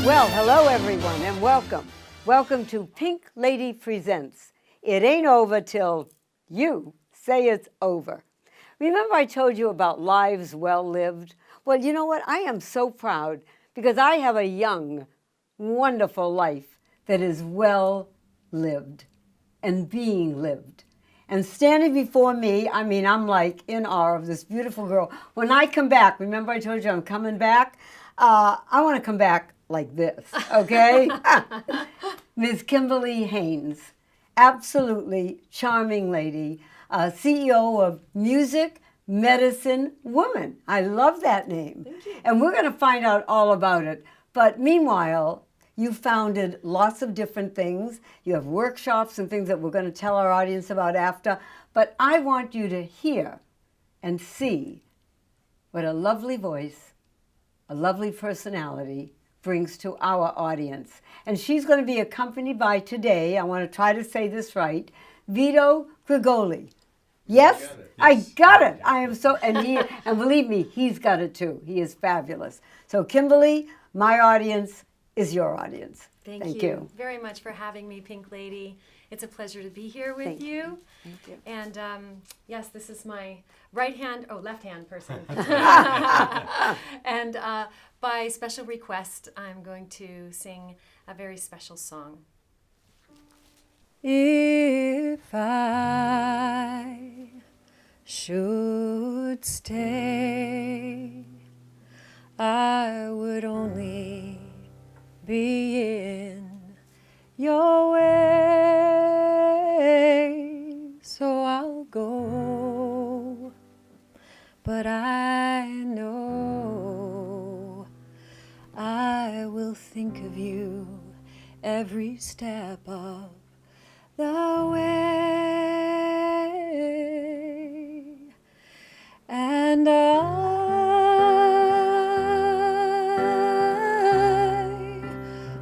Well, hello everyone and welcome. Welcome to Pink Lady Presents. It ain't over till you say it's over. Remember I told you about lives well lived? Well, you know what? I am so proud because I have a young, wonderful life that is well lived and being lived. And standing before me, I'm like in awe of this beautiful girl. When I come back, remember I told you I'm coming back? I want to come back like this, okay? Ms. Kimberly Haynes, absolutely charming lady, CEO of Music Medicine Woman. I love that name. Thank you. And we're going to find out all about it. But meanwhile, you founded lots of different things. You have workshops and things that we're going to tell our audience about after. But I want you to hear and see what a lovely voice, a lovely personality brings to our audience. And she's going to be accompanied by today, I want to try to say this right, Vito Grigoli. Yes? I got it. I am so, and believe me, he's got it too. He is fabulous. So Kimberly, my audience is your audience. Thank you very much for having me, Pink Lady. It's a pleasure to be here with you. Thank you. And yes, this is my left-hand person. And by special request, I'm going to sing a very special song. If I should stay, I would only be in your way, so I'll go. But I know I will think of you every step of the way, and I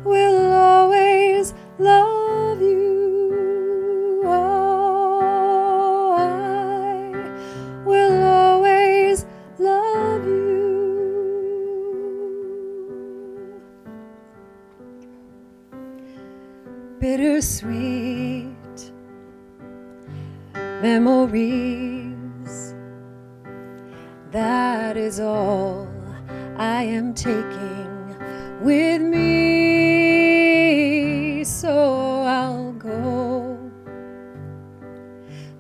will always love you. Oh, I will always love you. Bittersweet memories, that is all I am taking with me, so I'll go.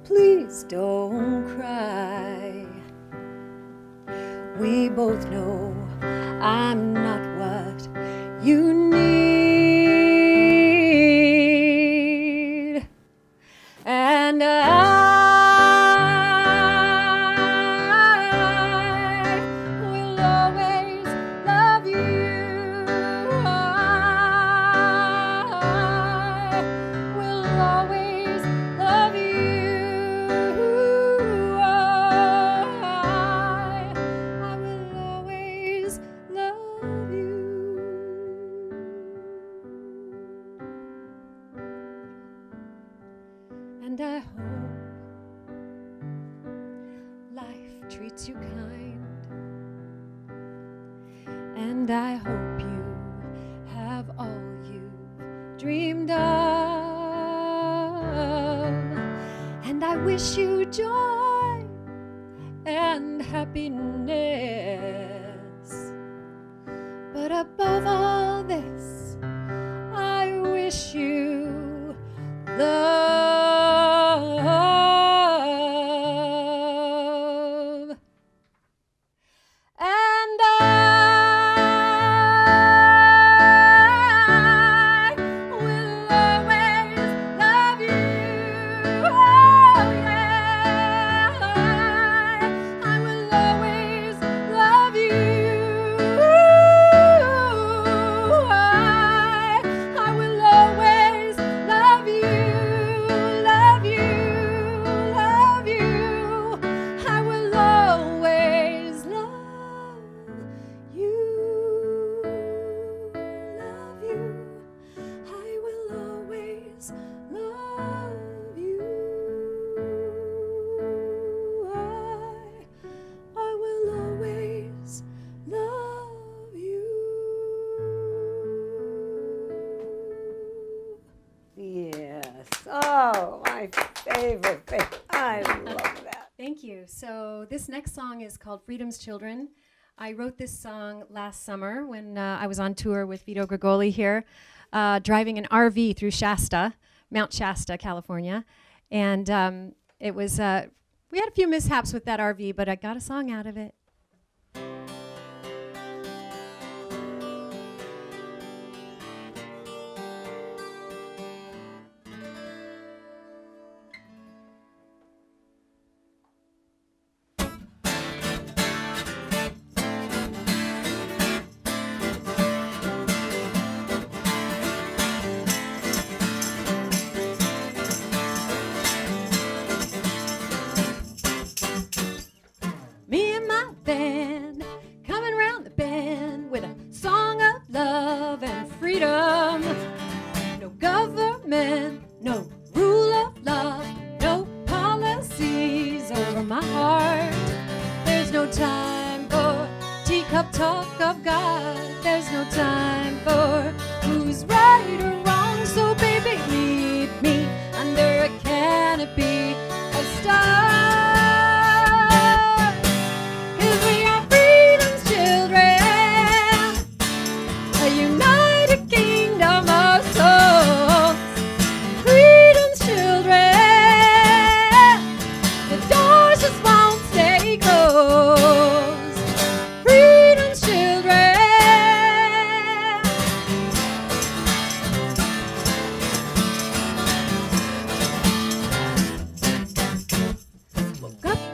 Please don't cry. We both know I'm not what you need, and I will always love you. I will always love you. I will always love you. And I hope life treats you kind, and I hope you have all you've dreamed of, and I wish you joy and happiness, but above all this, I wish you love. And I will always love you. Oh, yeah. I will always love you. I will always love you. favorite thing. I love that. Thank you. So this next song is called Freedom's Children. I wrote this song last summer when I was on tour with Vito Grigoli here, driving an RV through Shasta, Mount Shasta, California. And it was, we had a few mishaps with that RV, but I got a song out of it. Me and my band coming round the bend with a song of love and freedom. No government, no rule of law, no policies over my heart. There's no time for teacup talk of God. There's no time for who's right or wrong. So baby, meet me under a canopy of stars.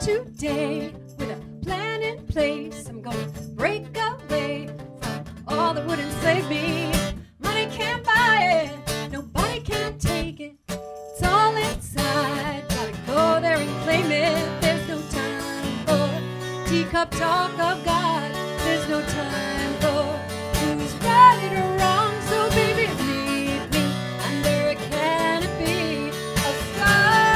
Today, with a plan in place, I'm gonna break away from all that wouldn't save me. Money can't buy it, nobody can take it. It's all inside, gotta go there and claim it. There's no time for teacup talk of God. There's no time for who's right or wrong. So baby, meet me under a canopy of stars.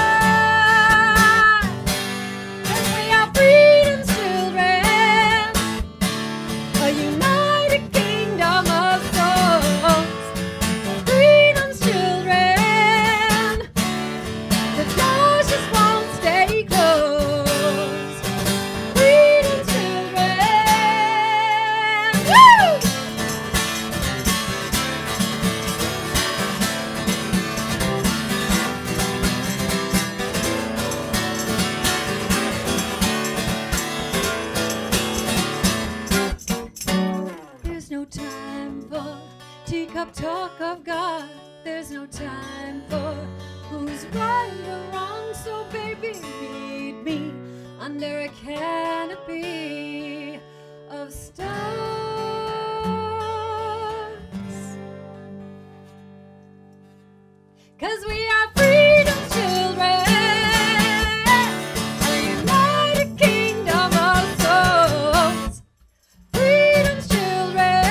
Talk of God, there's no time for who's right or wrong. So baby, meet me under a canopy of stars. 'Cause we are freedom's children, a united kingdom of souls. Freedom's children.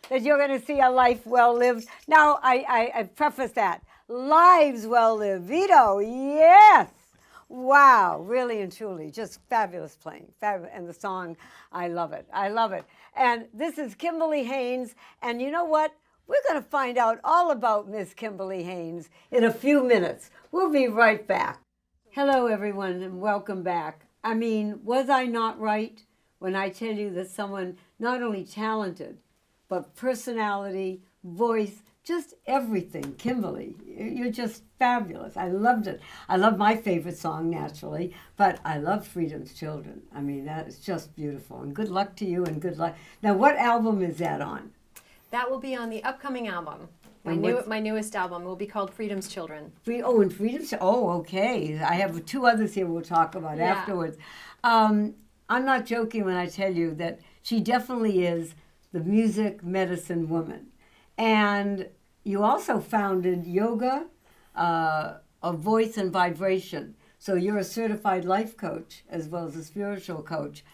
That you're going to see a life well lived. Now, I preface that. Lives well lived. Vito, yes. Wow, really and truly, just fabulous playing. And the song, I love it. I love it. And this is Kimberly Haynes. And you know what? We're going to find out all about Miss Kimberly Haynes in a few minutes. We'll be right back. Hello, everyone, and welcome back. I mean, was I not right when I tell you that someone not only talented, but personality, voice, just everything. Kimberly, you're just fabulous. I loved it. I love my favorite song, naturally, but I love Freedom's Children. I mean, that is just beautiful. And good luck to you and good luck. Now, what album is that on? That will be on the upcoming album. My newest album will be called Freedom's Children. And Freedom's, okay. I have two others here we'll talk about afterwards. I'm not joking when I tell you that she definitely is the music medicine woman. And you also founded Yoga of Voice and Vibration. So you're a certified life coach as well as a spiritual coach.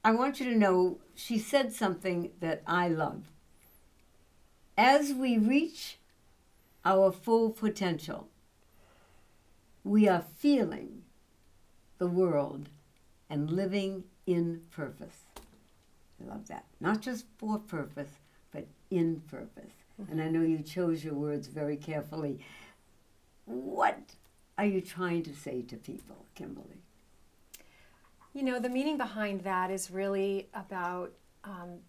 I want you to know, she said something that I love. As we reach our full potential, we are feeling the world and living in purpose. I love that. Not just for purpose, but in purpose. And I know you chose your words very carefully. What are you trying to say to people, Kimberly? You know, the meaning behind that is really about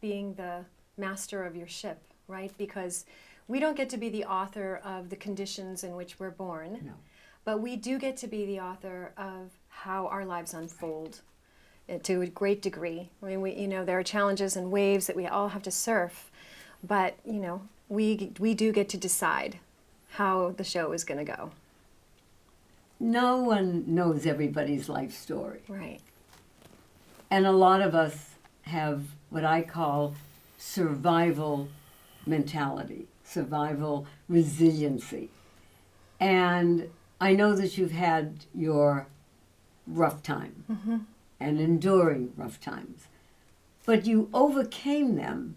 being the master of your ship, right? Because we don't get to be the author of the conditions in which we're born, No. but we do get to be the author of how our lives unfold to a great degree. I mean, there are challenges and waves that we all have to surf, but, we do get to decide how the show is going to go. No one knows everybody's life story. Right. And a lot of us have what I call survival mentality, survival resiliency. And I know that you've had your rough time and enduring rough times, but you overcame them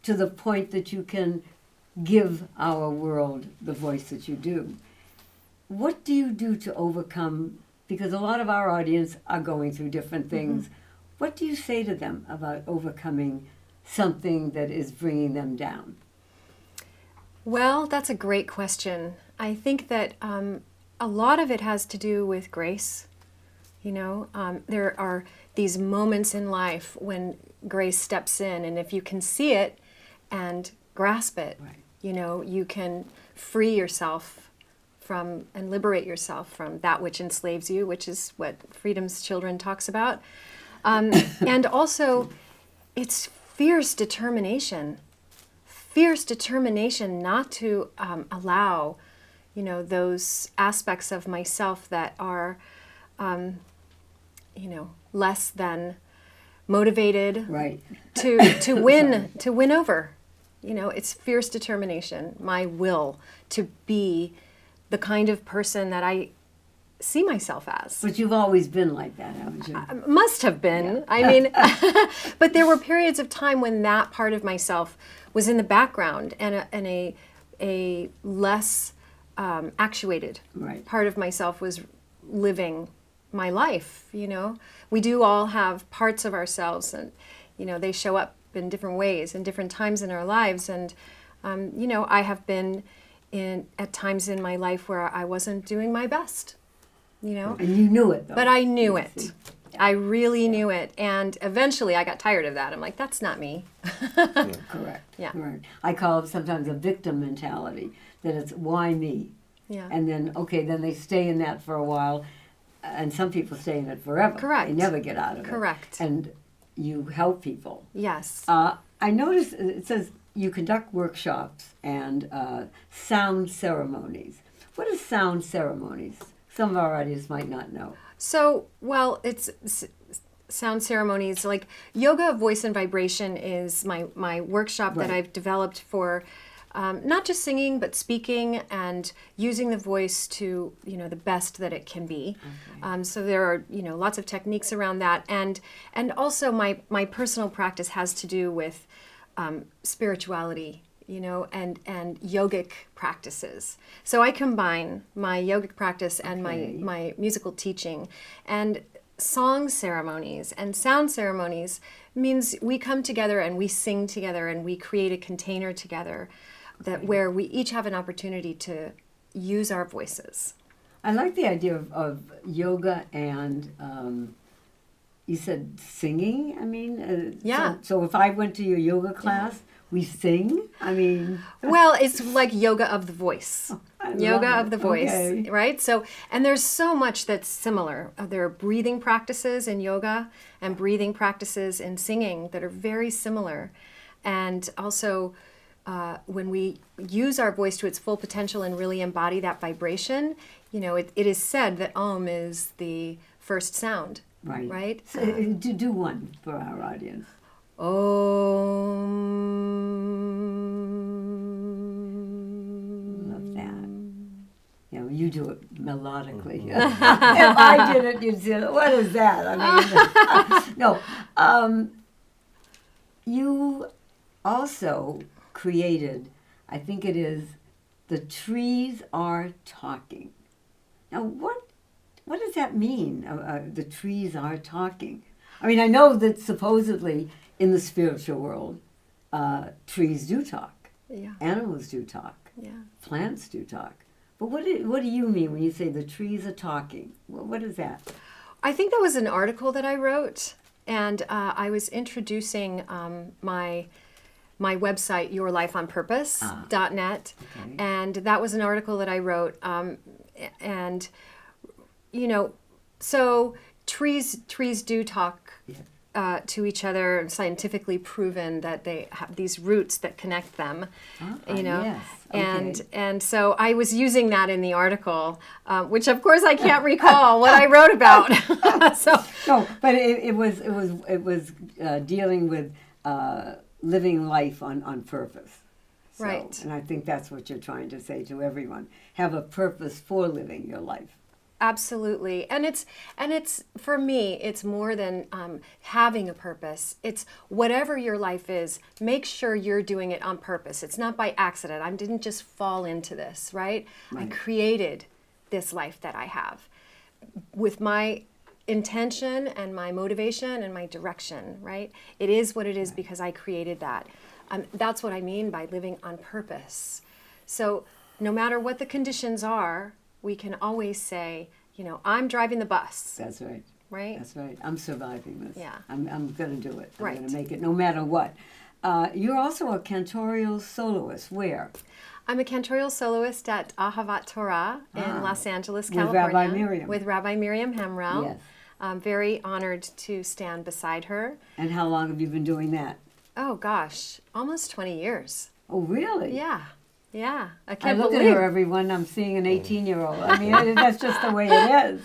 to the point that you can give our world the voice that you do. What do you do to overcome? Because a lot of our audience are going through different things. What do you say to them about overcoming something that is bringing them down? Well, that's a great question. I think that a lot of it has to do with grace. There are these moments in life when grace steps in, and if you can see it and grasp it, Right. You can free yourself from and liberate yourself from that which enslaves you, which is what Freedom's Children talks about. And also, it's fierce determination not to allow, those aspects of myself that are, less than motivated, Right. to win over. It's fierce determination, my will to be the kind of person that I see myself as. But you've always been like that, haven't you? Must have been. Yeah. I mean, but there were periods of time when that part of myself was in the background, and a less actuated Right. part of myself was living my life. We do all have parts of ourselves, and they show up in different ways in different times in our lives. And I have been at times in my life where I wasn't doing my best. And you knew it, though. But I knew it. See? I really knew it. And eventually I got tired of that. I'm like, that's not me. Correct. Yeah. Correct. I call it sometimes a victim mentality, that it's why me? Yeah. And then, then they stay in that for a while, and some people stay in it forever. Correct. They never get out of it. Correct. And you help people. Yes. I noticed it says you conduct workshops and sound ceremonies. What is sound ceremonies? Some of our audience might not know. So, well, it's sound ceremonies. Like Yoga of Voice and Vibration is my workshop that Right. I've developed for not just singing, but speaking and using the voice to, the best that it can be. Okay. So there are, lots of techniques around that. And also my personal practice has to do with spirituality, and yogic practices. So I combine my yogic practice and Okay. my musical teaching. And song ceremonies and sound ceremonies means we come together and we sing together and we create a container together where we each have an opportunity to use our voices. I like the idea of yoga and you said singing. I mean, Yeah. So if I went to your yoga class, we sing. I mean, Well, it's like yoga of the voice. I love Yoga it. of the voice, Okay. right? So, and there's so much that's similar. There are breathing practices in yoga and breathing practices in singing that are very similar. And also, when we use our voice to its full potential and really embody that vibration, it is said that Om is the first sound, Right. right? So, to do one for our audience. Om. Love that. You know, you do it melodically. If I did it, you'd say, what is that? I mean, no. You also created, I think it is, The Trees Are Talking. Now, what does that mean, the trees are talking? I mean, I know that supposedly in the spiritual world, trees do talk. Yeah. Animals do talk. Yeah. Plants do talk. But what do you mean when you say the trees are talking? What is that? I think that was an article that I wrote, and I was introducing my website, yourlifeonpurpose.net, Okay. and that was an article that I wrote. And you know, so trees do talk to each other, and scientifically proven that they have these roots that connect them. You know, yes. Okay. and so I was using that in the article, which of course I can't recall what I wrote about. So No, but it was dealing with living life on purpose. So, Right. And I think that's what you're trying to say to everyone. Have a purpose for living your life. absolutely, and it's for me, it's more than having a purpose. It's whatever your life is. Make sure you're doing it on purpose. It's not by accident. I didn't just fall into this, right? I created this life that I have with my intention and my motivation and my direction, right? It is what it is because I created that. That's what I mean by living on purpose. So no matter what the conditions are, we can always say, you know, I'm driving the bus, That's right. right? That's right. I'm surviving this. Yeah. I'm going to do it. I'm Right. going to make it no matter what. You're also a cantorial soloist. Where? I'm a cantorial soloist at Ahavat Torah in Los Angeles, With California. Rabbi Miriam. With Rabbi Miriam Hemrel. Yes. I'm very honored to stand beside her. And how long have you been doing that? Oh gosh, almost 20 years. Oh, really? Yeah, yeah. I I can't look believe. at her, everyone. I'm seeing an 18-year-old. I mean, that's just the way it is.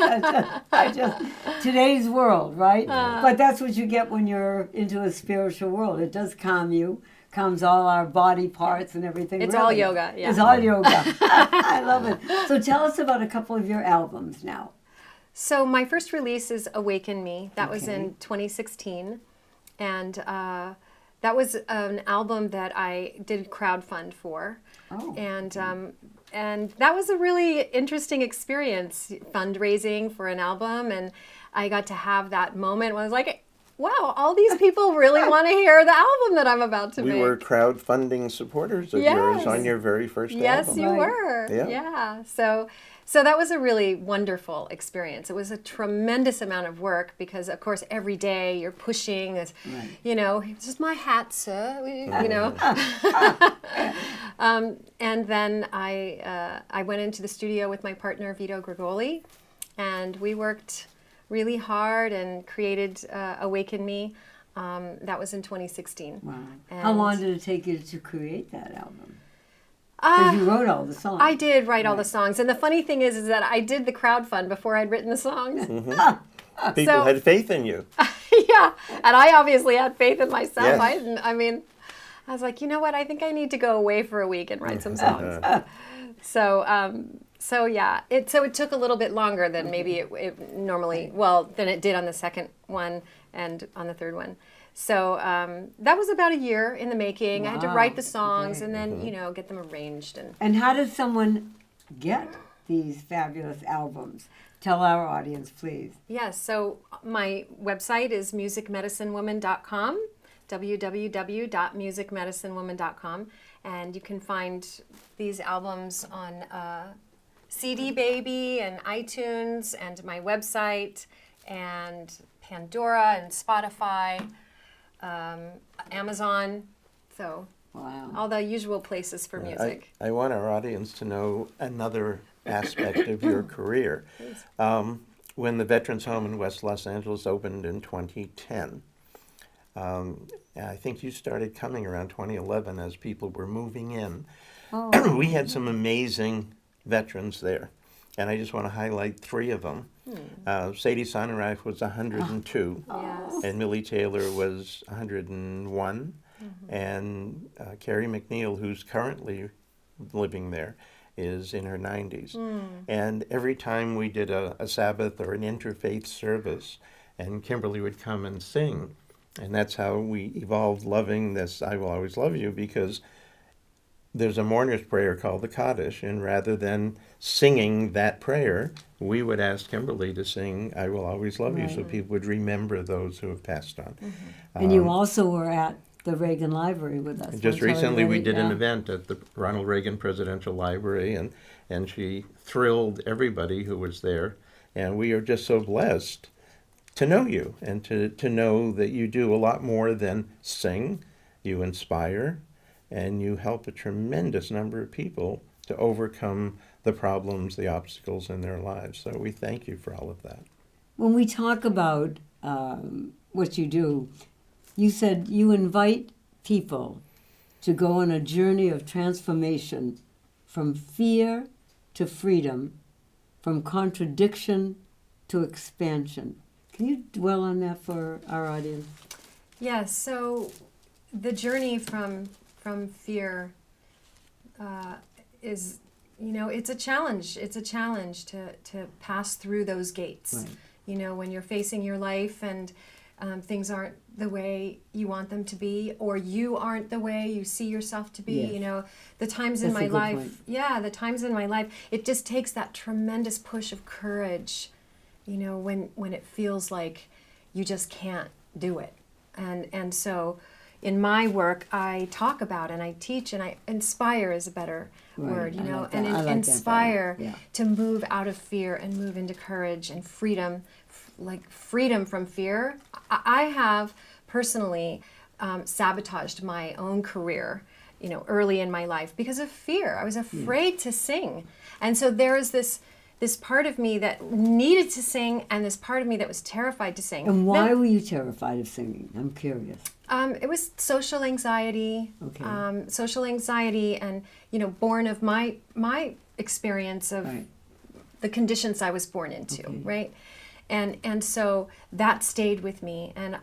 Today's world, right? But that's what you get when you're into a spiritual world. It does calm you, calms all our body parts and everything. It's really. all yoga, yeah. It's all yoga. I love it. So tell us about a couple of your albums now. So my first release is Awaken Me. That was Okay. in 2016. And that was an album that I did crowdfund for. Oh, And that was a really interesting experience, fundraising for an album. And I got to have that moment when I was like, wow, all these people really want to hear the album that I'm about to We make. were crowdfunding supporters of yours Yes. on your very first Yes, album. you Right. were. Yeah. Yeah. So that was a really wonderful experience. It was a tremendous amount of work because, of course, every day you're pushing this, Right. you know, this is my hat, sir, you know. And then I went into the studio with my partner, Vito Grigoli, and we worked really hard and created Awaken Me. That was in 2016. wow. And How long did it take you to create that album? Because you wrote all the songs. I did write all the songs, and the funny thing is that I did the crowdfund before I'd written the songs. People So- had faith in you. Yeah, and I obviously had faith in myself. Yes. I was like, you know what? I think I need to go away for a week and write some songs. So yeah, it took a little bit longer than maybe it normally. Well, than it did on the second one and on the third one. So that was about a year in the making. I had to Wow. write the songs Okay. and then get them arranged and. And how does someone get these fabulous albums? Tell our audience, please. Yes, so my website is musicmedicinewoman.com, www.musicmedicinewoman.com, and you can find these albums on CD Baby and iTunes and my website and Pandora and Spotify, Amazon, so Wow. all the usual places for music. I want our audience to know another aspect of your career. When the Veterans Home in West Los Angeles opened in 2010, I think you started coming around 2011 as people were moving in. We had some amazing veterans there. and I just want to highlight 3 of them. Sadie Sonnereif was 102, Yes. and Millie Taylor was 101, and Carrie McNeil, who's currently living there, is in her 90s. And every time we did a Sabbath or an interfaith service, and Kimberly would come and sing, and that's how we evolved loving this I Will Always Love You, because there's a mourner's prayer called the Kaddish, and rather than singing that prayer, we would ask Kimberly to sing I Will Always Love You, so people would remember those who have passed on. And you also were at the Reagan Library with us. Just once recently we already, did an yeah. event at the Ronald Reagan Presidential Library, and she thrilled everybody who was there, and we are just so blessed to know you and to know that you do a lot more than sing. You inspire, and you help a tremendous number of people to overcome the problems, the obstacles in their lives. So we thank you for all of that. When we talk about what you do, you said you invite people to go on a journey of transformation from fear to freedom, from contradiction to expansion. Can you dwell on that for our audience? Yes, so the journey from fear is, it's a challenge. It's a challenge to pass through those gates. Right. When you're facing your life and things aren't the way you want them to be, or you aren't the way you see yourself to be. Yes. The times in That's a my good life, point. the times in my life, it just takes that tremendous push of courage, when it feels like you just can't do it. And so in my work, I talk about and I teach and I inspire is a better word, I like and that. I like that inspire better. Yeah. to move out of fear and move into courage and freedom, like freedom from fear. I have personally sabotaged my own career, early in my life because of fear. I was afraid to sing. And so there is this part of me that needed to sing and this part of me that was terrified to sing. And why were you terrified of singing? I'm curious. It was social anxiety. Okay. Social anxiety, and born of my experience of Right. the conditions I was born into, Okay. right? And so that stayed with me, and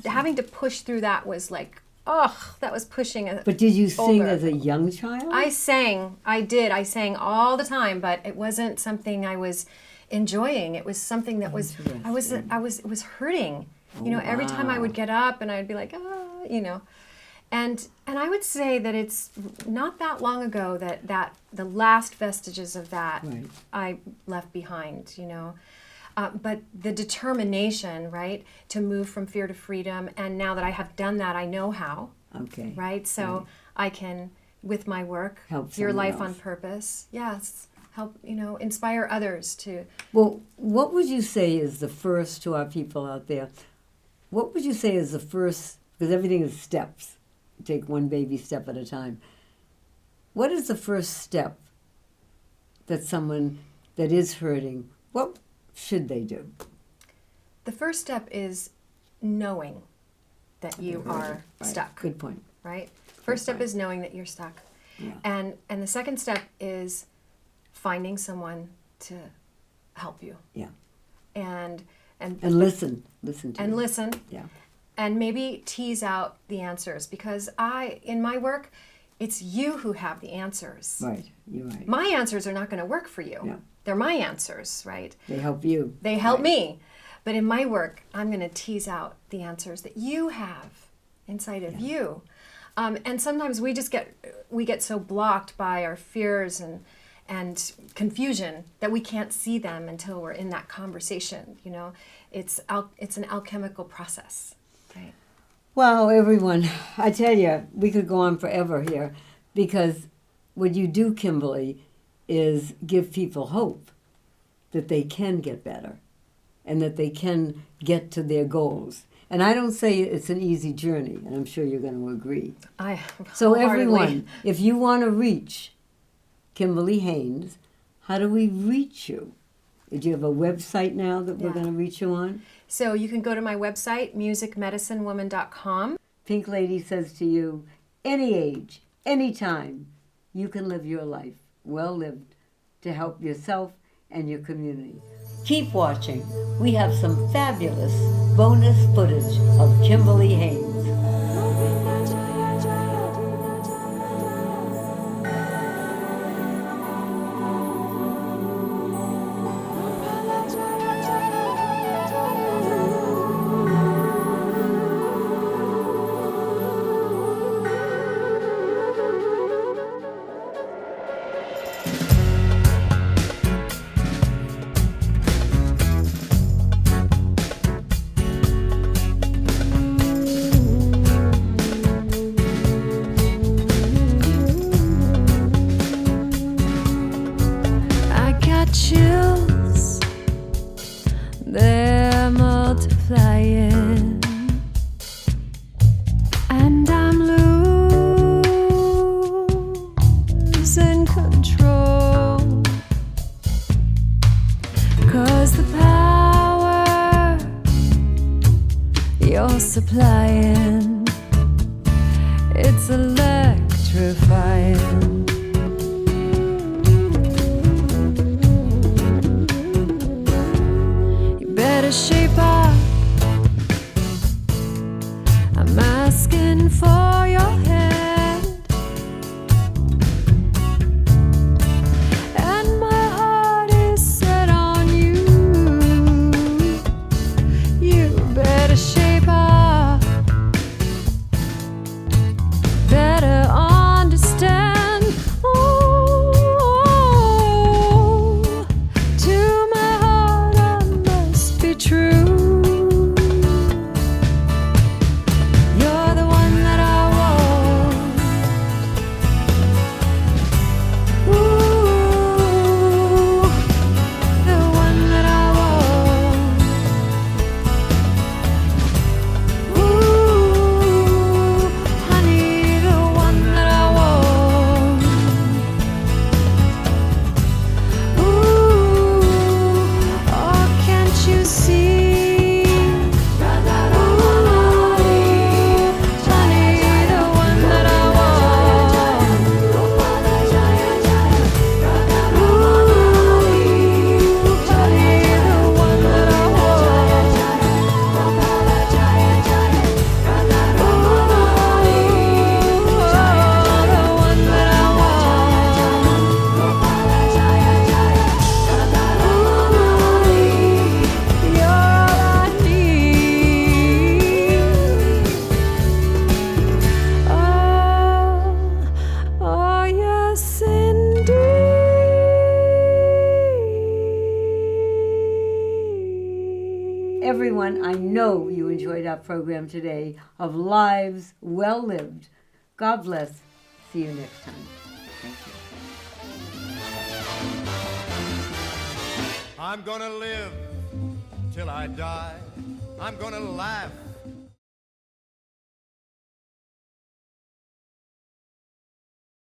having to push through that was like, that was pushing it. But did you sing over. as a young child? I sang. I sang all the time, but it wasn't something I was enjoying. It was something that was it was hurting. Every time I would get up and I'd be like, And I would say that it's not that long ago that the last vestiges of that Right. I left behind, But the determination, right, to move from fear to freedom, and now that I have done that, I know how, Okay. right? So I can, with my work, Help Your someone Life on else. Purpose, yes, help, inspire others to. Well, what would you say is the first, to our people out there, what would you say is the first, because everything is steps, take one baby step at a time. What is the first step that someone that is hurting, what should they do? The first step is knowing that you are Right. stuck, Good point. right? First step point. is knowing that you're stuck. Yeah. And the second step is finding someone to help you. Yeah. And And listen to and them. listen, Yeah. and maybe tease out the answers, because in my work, it's you who have the answers. Right. You're right. My answers are not going to work for you. Yeah. They're my answers, right? They help you. They help Right. me. But in my work, I'm going to tease out the answers that you have inside of you. And sometimes we get so blocked by our fears and confusion that we can't see them until we're in that conversation. It's an alchemical process, right? Well, everyone, I tell you, we could go on forever here, because what you do, Kimberly, is give people hope that they can get better and that they can get to their goals. And I don't say it's an easy journey, and I'm sure you're going to agree. So wholeheartedly. everyone, if you want to reach Kimberly Haynes, how do we reach you? Do you have a website now that we're Yeah. going to reach you on? So you can go to my website, musicmedicinewoman.com. Pink Lady says to you, any age, any time, you can live your life well lived to help yourself and your community. Keep watching. We have some fabulous bonus footage of Kimberly Haynes. Chills, they're multiplying, and I'm losing control, 'cause the power you're supplying, it's electrifying. Shape up. I'm asking for your hand, and my heart is set on you. You better shape up, better understand. Oh, to my heart I must be true. You're the one that I want. Ooh, the one that I want. Ooh, honey, the one that I want. Ooh, oh, can't you see? Everyone, I know you enjoyed our program today of Lives Well Lived. God bless. See you next time. Thank you. I'm gonna live till I die. I'm gonna laugh